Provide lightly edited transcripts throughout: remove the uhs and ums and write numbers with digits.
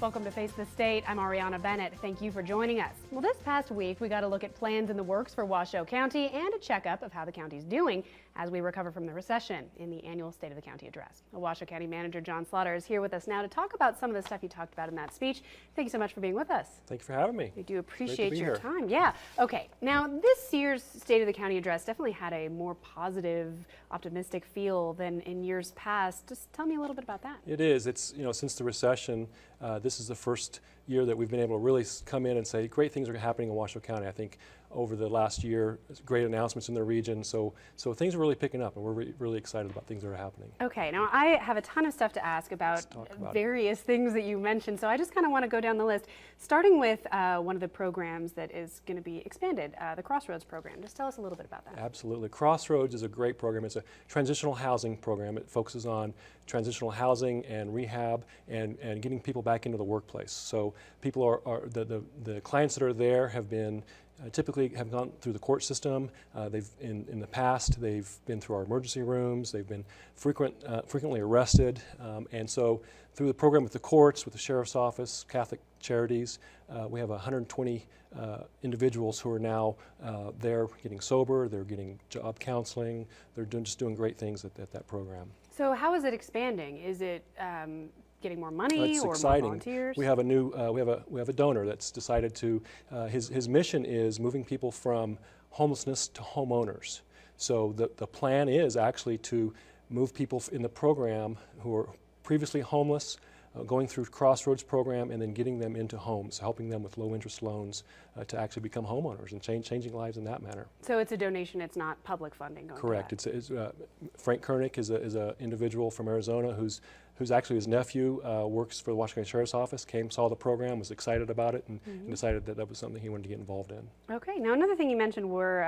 Welcome to Face the State. I'm Ariana Bennett. Thank you for joining us. Well, this past week, we got a look at plans in the works for Washoe County and a checkup of how the county's doing as we recover from the recession in the annual State of the County address. Washoe County Manager John Slaughter is here with us now to talk about some of the stuff he talked about in that speech. Thank you so much for being with us. Thank you for having me. We do appreciate your time. Yeah. Okay. Now, this year's State of the County address definitely had a more positive, optimistic feel than in years past. Just tell me a little bit about that. It is. It's, since the recession, this is the first year that we've been able to really come in and say great things are happening in Washoe County. I think over the last year, great announcements in the region. So things are really picking up, and we're really excited about things that are happening. Okay, now I have a ton of stuff to ask about various things that you mentioned, so I just kind of want to go down the list, starting with one of the programs that is going to be expanded, the Crossroads program. Just tell us a little bit about that. Absolutely. Crossroads is a great program. It's a transitional housing program. It focuses on transitional housing and rehab and getting people back into the workplace. So people the clients that are there have been typically have gone through the court system. They've in the past they've been through our emergency rooms. They've been frequently arrested, and so through the program with the courts, with the sheriff's office, Catholic Charities, we have 120 individuals who are now there getting sober. They're getting job counseling. They're just doing great things at that program. So how is it expanding? Is it getting more money it's or exciting. More volunteers? We have a new we have a donor that's decided to his mission is moving people from homelessness to homeowners. So the plan is actually to move people in the program who are previously homeless, going through Crossroads program and then getting them into homes, helping them with low interest loans to actually become homeowners and changing lives in that manner. So it's a donation, it's not public funding going Correct. To that. Frank Kernick is an individual from Arizona who's actually his nephew works for the Washoe County Sheriff's Office, saw the program, was excited about it, and decided that was something he wanted to get involved in. Okay. Now another thing you mentioned were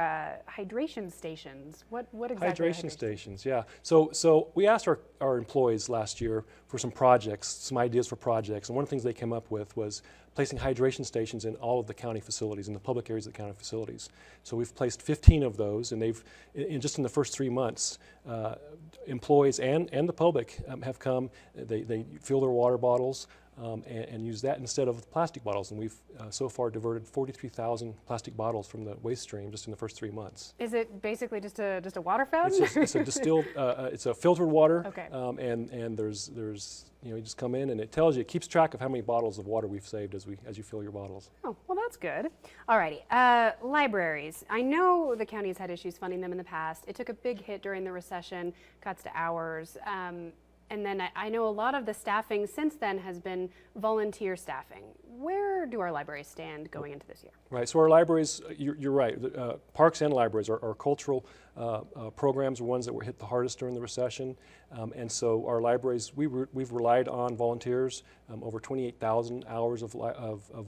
hydration stations. What exactly? Hydration stations, yeah. So we asked our employees last year for some projects, some ideas for projects, and one of the things they came up with was placing hydration stations in all of the county facilities, in the public areas of the county facilities. So we've placed 15 of those, and they've, just in the first 3 months, employees and the public have come. They fill their water bottles and use that instead of plastic bottles, and we've so far diverted 43,000 plastic bottles from the waste stream just in the first 3 months. Is it basically just a water fountain? It's a distilled, it's a filtered water, okay. And there's you just come in and it tells you, it keeps track of how many bottles of water we've saved as you fill your bottles. Oh, well, that's good. Alrighty, libraries. I know the county has had issues funding them in the past. It took a big hit during the recession, cuts to hours. And then I know a lot of the staffing since then has been volunteer staffing. Where do our libraries stand going into this year? Right, so our libraries, you're right, parks and libraries, our cultural programs are ones that were hit the hardest during the recession. And so our libraries, we've relied on volunteers, over 28,000 hours of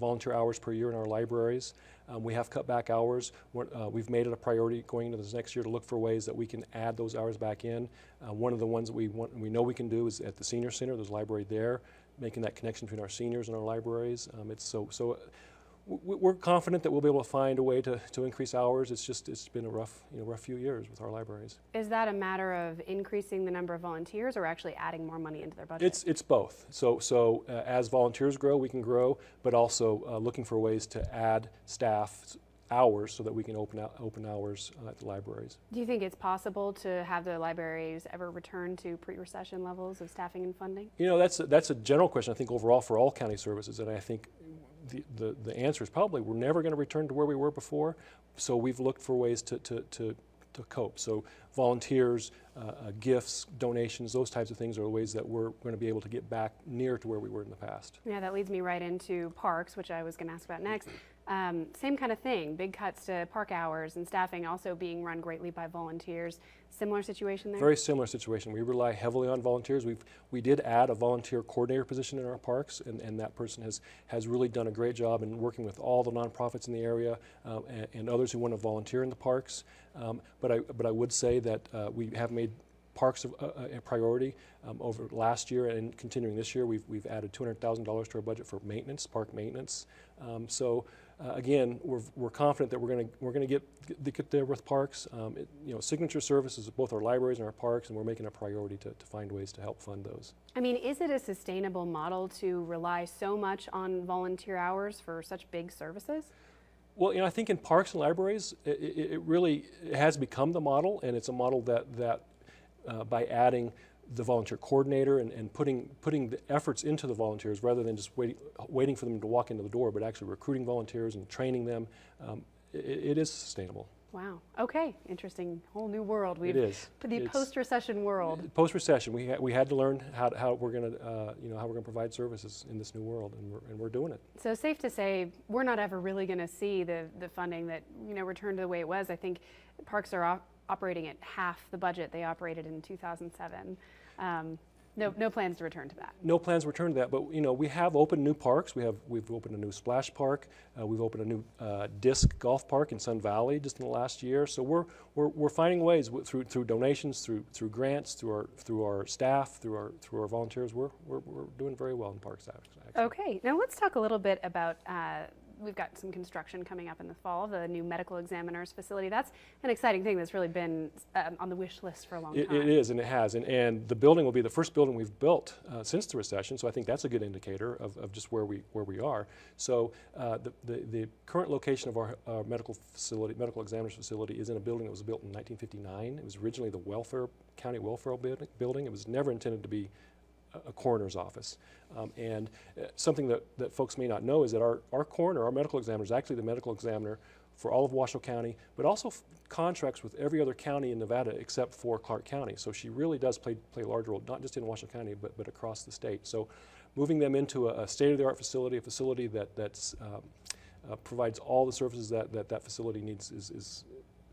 volunteer hours per year in our libraries. We have cut back hours. We've made it a priority going into this next year to look for ways that we can add those hours back in. One of the ones that we know we can do is at the senior center. There's a library there, making that connection between our seniors and our libraries. We're confident that we'll be able to find a way to increase hours. It's been a rough few years with our libraries. Is that a matter of increasing the number of volunteers or actually adding more money into their budget? It's both. So as volunteers grow, we can grow, but also looking for ways to add staff hours so that we can open hours at the libraries. Do you think it's possible to have the libraries ever return to pre-recession levels of staffing and funding? That's a general question, I think, overall for all county services, and I think the answer is probably we're never going to return to where we were before. So we've looked for ways to cope. So volunteers, gifts, donations, those types of things are the ways that we're going to be able to get back near to where we were in the past. Yeah, that leads me right into parks, which I was going to ask about next. Same kind of thing, big cuts to park hours and staffing also being run greatly by volunteers. Similar situation there? Very similar situation. We rely heavily on volunteers. We did add a volunteer coordinator position in our parks, and that person has really done a great job in working with all the nonprofits in the area and others who want to volunteer in the parks. But I would say that we have made parks a priority. Over last year and continuing this year, we've added $200,000 to our budget for maintenance, park maintenance. again, we're confident that we're going to get there with parks. Signature services of both our libraries and our parks, and we're making a priority to find ways to help fund those. I mean, is it a sustainable model to rely so much on volunteer hours for such big services? Well, I think in parks and libraries, it really has become the model, and it's a model that by adding the volunteer coordinator and putting the efforts into the volunteers rather than just waiting for them to walk into the door, but actually recruiting volunteers and training them, it is sustainable. Wow. Okay. Interesting. Whole new world. It is. The post-recession world. Post-recession, we had to learn how we're going to provide services in this new world, and we're doing it. So safe to say we're not ever really going to see the funding that return to the way it was. I think parks are operating at half the budget they operated in 2007. No plans to return to that. No plans to return to that, but we have opened new parks. We've opened a new splash park. We've opened a new disc golf park in Sun Valley just in the last year. So we're finding ways through donations, through grants, through our staff, through our volunteers. We're doing very well in parks actually. Okay, now let's talk a little bit about. We've got some construction coming up in the fall, the new medical examiner's facility. That's an exciting thing that's really been on the wish list for a long time. It is, and it has. And the building will be the first building we've built since the recession, so I think that's a good indicator of just where we are. So the current location of our medical examiner's facility is in a building that was built in 1959. It was originally the county welfare building. It was never intended to be a coroner's office. And something that folks may not know is that our coroner, our medical examiner, is actually the medical examiner for all of Washoe County, but also contracts with every other county in Nevada except for Clark County. So she really does play a large role, not just in Washoe County, but across the state. So moving them into a state-of-the-art facility, a facility that provides all the services that facility needs is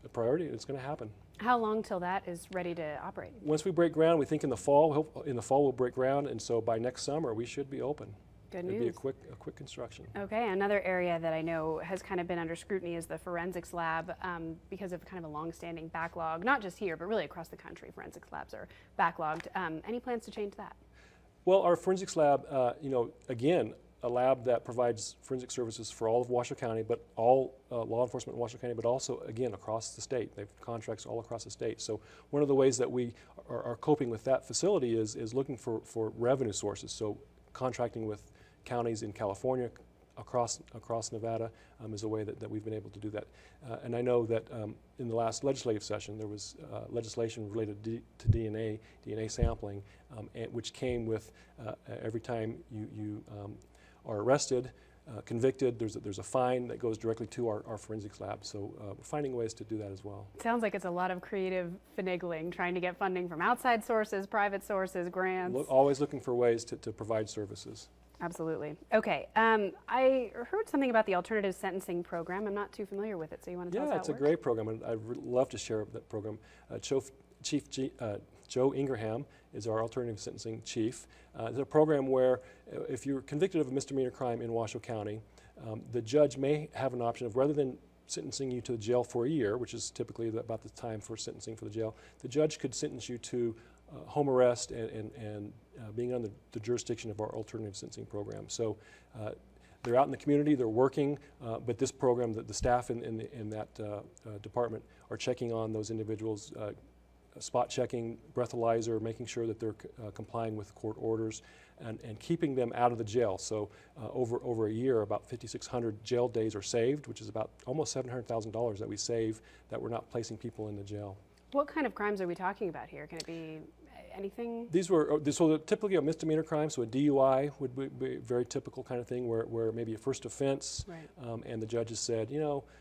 a priority, and it's going to happen. How long till that is ready to operate? Once we break ground, we think in the fall we'll break ground, and so by next summer we should be open. Good news. It'd be a quick construction. Okay, another area that I know has kind of been under scrutiny is the forensics lab because of kind of a long-standing backlog, not just here, but really across the country. Forensics labs are backlogged. Any plans to change that? Well, our forensics lab, again, a lab that provides forensic services for all of Washoe County, but all law enforcement in Washoe County, but also, again, across the state. They have contracts all across the state. So one of the ways that we are coping with that facility is looking for revenue sources. So contracting with counties in California, across Nevada, is a way that we've been able to do that. And I know that in the last legislative session, there was legislation related to DNA sampling, which came with every time you are arrested, convicted, there's a fine that goes directly to our forensics lab. So we're finding ways to do that as well. Sounds like it's a lot of creative finagling, trying to get funding from outside sources, private sources, grants. Always looking for ways to provide services. Absolutely. Okay. I heard something about the alternative sentencing program. I'm not too familiar with it, so you want to tell us how it works? Yeah, it's a great program, and I'd love to share that program. Chief Joe Ingraham is our alternative sentencing chief. It's a program where if you're convicted of a misdemeanor crime in Washoe County, the judge may have an option of, rather than sentencing you to jail for a year, which is typically about the time for sentencing for the jail, the judge could sentence you to home arrest and being under the jurisdiction of our alternative sentencing program. So they're out in the community, they're working, but this program, the staff in that department are checking on those individuals, spot checking, breathalyzer, making sure that they're complying with court orders, and keeping them out of the jail. So over a year, about 5,600 jail days are saved, which is about almost $700,000 that we save that we're not placing people in the jail. What kind of crimes are we talking about here? Can it be anything? So typically a misdemeanor crime, so a DUI would be a very typical kind of thing where maybe a first offense, right. And the judge has said,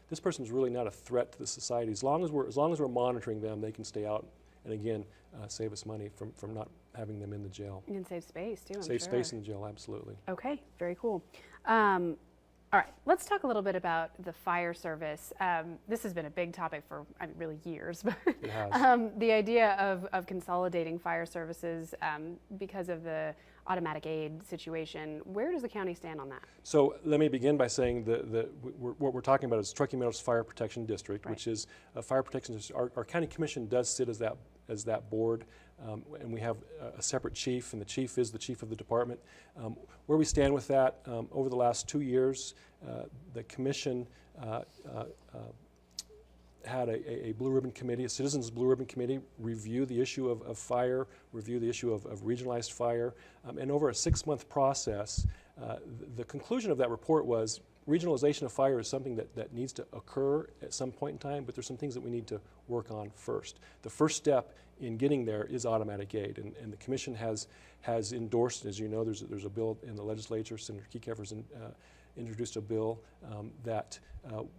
this person's really not a threat to the society. As long as we're monitoring them, they can stay out, and again, save us money from not having them in the jail. And save space too, I'm Save sure. space in the jail, absolutely. Okay, very cool. All right, let's talk a little bit about the fire service. This has been a big topic for really years. It has. The idea of consolidating fire services because of the automatic aid situation. Where does the county stand on that? So let me begin by saying what we're talking about is Truckee Meadows Fire Protection District, Right. which is a fire protection district. Our county commission does sit as that board, and we have a separate chief, and the chief is the chief of the department. Where we stand with that, over the last 2 years, the commission had a blue ribbon committee, a citizens blue ribbon committee, review the issue of fire, review the issue of regionalized fire, and over a 6-month process, the conclusion of that report was regionalization of fire is something that needs to occur at some point in time, but there's some things that we need to work on first. The first step in getting there is automatic aid, and the commission has endorsed, as you know, there's a bill in the legislature. Senator Kekeffer's introduced a bill that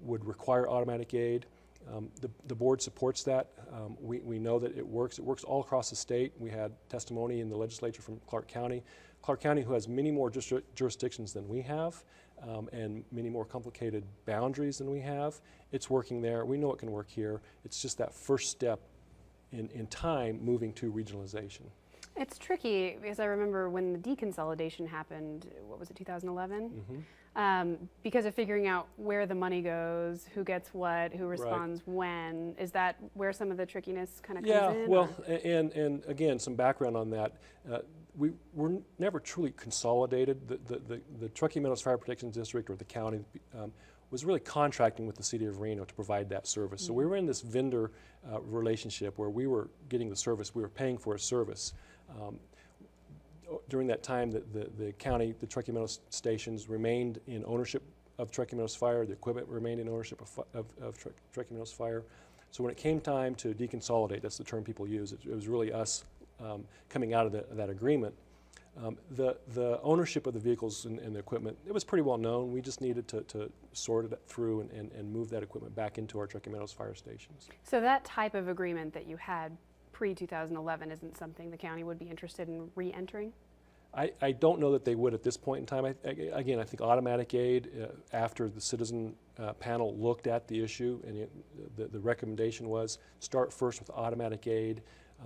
would require automatic aid. The board supports that. We know that it works. It works all across the state. We had testimony in the legislature from Clark County. Clark County, who has many more jurisdictions than we have, and many more complicated boundaries than we have. It's working there. We know it can work here. It's just that first step in time moving to regionalization. It's tricky because I remember when the deconsolidation happened, what was it, 2011? Mm-hmm. Because of figuring out where the money goes, who gets what, who responds when. Is that where some of the trickiness kind of comes in? Yeah, well, and again, some background on that. We were never truly consolidated. The Truckee Meadows Fire Protection District, or the county, was really contracting with the city of Reno to provide that service. Mm-hmm. So we were in this vendor relationship where we were getting the service, we were paying for a service. During that time, the county, the Truckee Meadows stations remained in ownership of Truckee Meadows Fire. The equipment remained in ownership of Truckee Meadows Fire. So when it came time to deconsolidate, that's the term people use, it was really us coming out of that agreement. The ownership of the vehicles and the equipment, it was pretty well known. We just needed to sort it through and move that equipment back into our Truckee Meadows fire stations. So that type of agreement that you had pre-2011 isn't something the county would be interested in re-entering? I don't know that they would at this point in time. Again, I think automatic aid, after the citizen panel looked at the issue, and the recommendation was start first with automatic aid,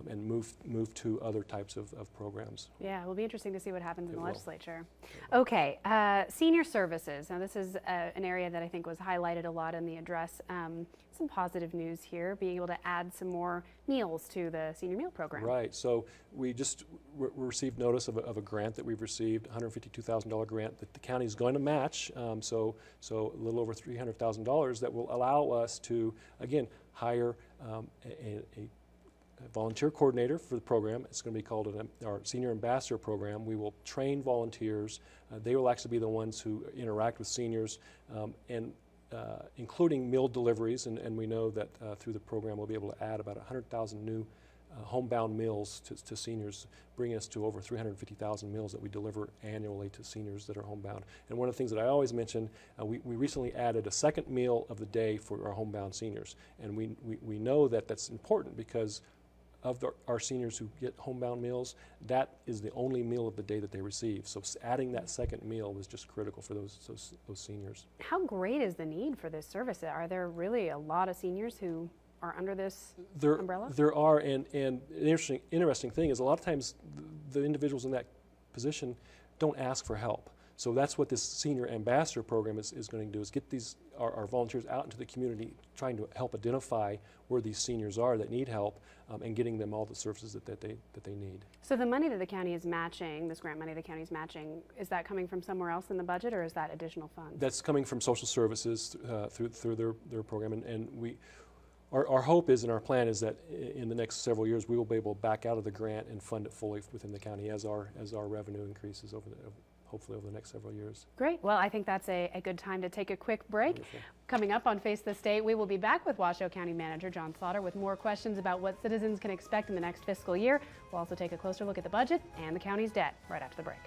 and move to other types of programs. Yeah, it will be interesting to see what happens in the legislature. Will. Okay, senior services. Now this is an area that I think was highlighted a lot in the address. Some positive news here, being able to add some more meals to the senior meal program. Right, so we just received notice of a grant that we've received, a $152,000 grant that the county is going to match, so a little over $300,000 that will allow us to, again, hire a volunteer coordinator for the program. It's going to be called our Senior Ambassador Program. We will train volunteers. They will actually be the ones who interact with seniors, including meal deliveries, and we know that through the program we'll be able to add about 100,000 new homebound meals to seniors, bringing us to over 350,000 meals that we deliver annually to seniors that are homebound. And one of the things that I always mention, we recently added a second meal of the day for our homebound seniors, and we know that that's important because of our seniors who get homebound meals, that is the only meal of the day that they receive. So adding that second meal was just critical for those seniors. How great is the need for this service? Are there really a lot of seniors who are under this umbrella? There are, and an interesting thing is a lot of times the individuals in that position don't ask for help. So that's what this Senior Ambassador Program is going to do, is get our volunteers out into the community, trying to help identify where these seniors are that need help, and getting them all the services that they need. So the money that the county is matching, this grant money the county is matching, is that coming from somewhere else in the budget, or is that additional funds? That's coming from social services through their program, and our hope is, and our plan is that in the next several years we will be able to back out of the grant and fund it fully within the county as our revenue increases hopefully over the next several years. Great. Well, I think that's a good time to take a quick break. Wonderful. Coming up on Face the State, we will be back with Washoe County Manager John Slaughter with more questions about what citizens can expect in the next fiscal year. We'll also take a closer look at the budget and the county's debt right after the break.